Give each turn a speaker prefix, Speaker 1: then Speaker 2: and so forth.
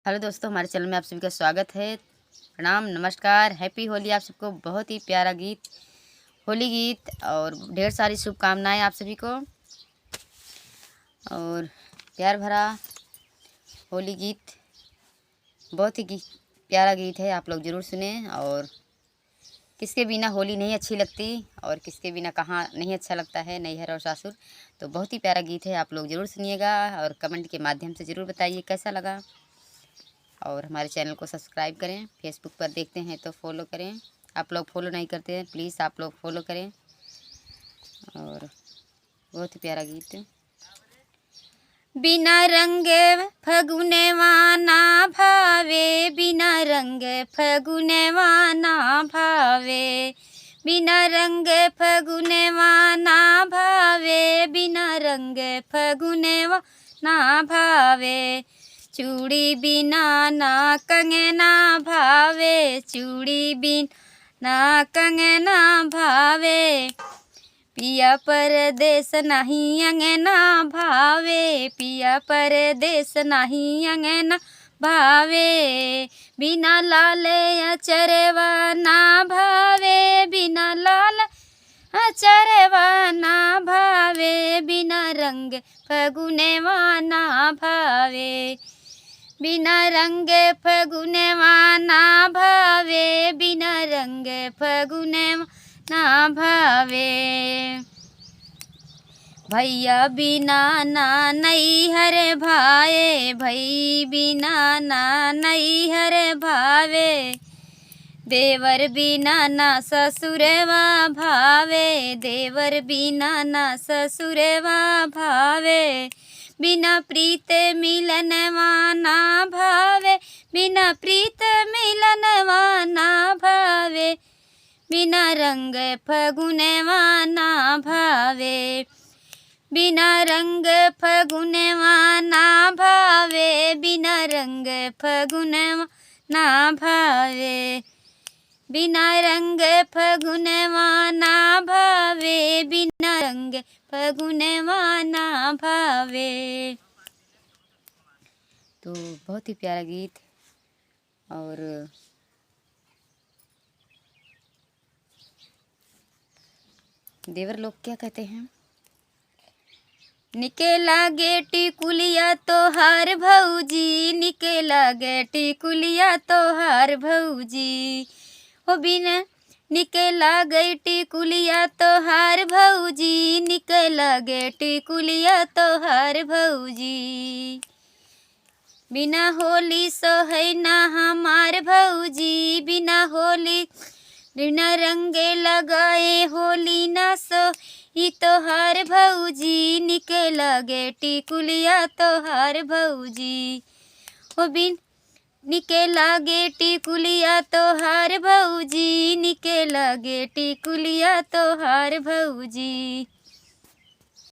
Speaker 1: Hello दोस्तों, हमारे channel में आप सभी का स्वागत है। प्रणाम, नमस्कार, हैप्पी होली। आप सबको बहुत ही प्यारा गीत, होली गीत और ढेर सारी शुभकामनाएं आप सभी को। और प्यार भरा होली गीत, बहुत ही प्यारा गीत है। आप लोग ज़रूर सुने। और किसके बिना होली नहीं अच्छी लगती और किसके बिना कहाँ नहीं अच्छा लगता है, नैहर और सासुर। तो बहुत ही प्यारा गीत है, आप लोग ज़रूर सुनिएगा और कमेंट के माध्यम से ज़रूर बताइए कैसा लगा। और हमारे चैनल को सब्सक्राइब करें। फेसबुक पर देखते हैं तो फॉलो करें। आप लोग फॉलो नहीं करते हैं, प्लीज़ आप लोग फॉलो करें। और बहुत ही प्यारा गीत है। बिना रंगे फगुनेवा ना भावे, बिना रंगे फगुनेवा ना भावे, बिना रंगे फगुनेवा ना भावे, बिना रंगे फगुनेवा ना भावे। चूड़ी बिना ना कंगना भावे, चूड़ी बिना कंगना भावे, पिया परदेस नहीं अंगना भावे, पिया परदेस नहीं अंगना भावे। बिना लाले अचरवा ना भावे, बिना लाल अचरवा ना भावे, बिना रंग फगुनेवा ना भावे, बिना रंग फगुनेवा ना भावे, बिना रंग फगुनेवा ना भावे। भैया बिना ना नैहर भाए, भई बिना ना नैहर भावे, देवर बिना ना ससुरवा भावे, देवर बिना ना ससुरवा भावे। बिना प्रीत मिलनवा ना भावे, बिना प्रीत मिलनवा ना भावे, बिना रंग फगुनेवा ना भावे, बिना रंग फगुनेवा ना भावे, बिना रंग फगुनेवा ना भावे, बिना रंग फगुनेवा ना भावे, बिना रंग फगुनेवा ना भावे। तो बहुत ही प्यारा गीत। और देवर लोग क्या कहते हैं? निकेला गेटी कुलिया तोहार भौजी, निकेला गेटी कुलिया तोहार भौजी, हो बिना निकेला गेटी कुलिया तोहार भौजी, निकेला गेटी कुलिया तोहार भौजी। बिना होली सोहै ना हमार भौजी, बिना होली बिना रंगे लगाए होली ना सो ही तोहार भौजी, निकेला गेटी कुलिया तोहार भौजी, हो बिन निकेला गेटी कुलिया तोहार भौजी, निकेला गेटी कुलिया तोहार भौजी।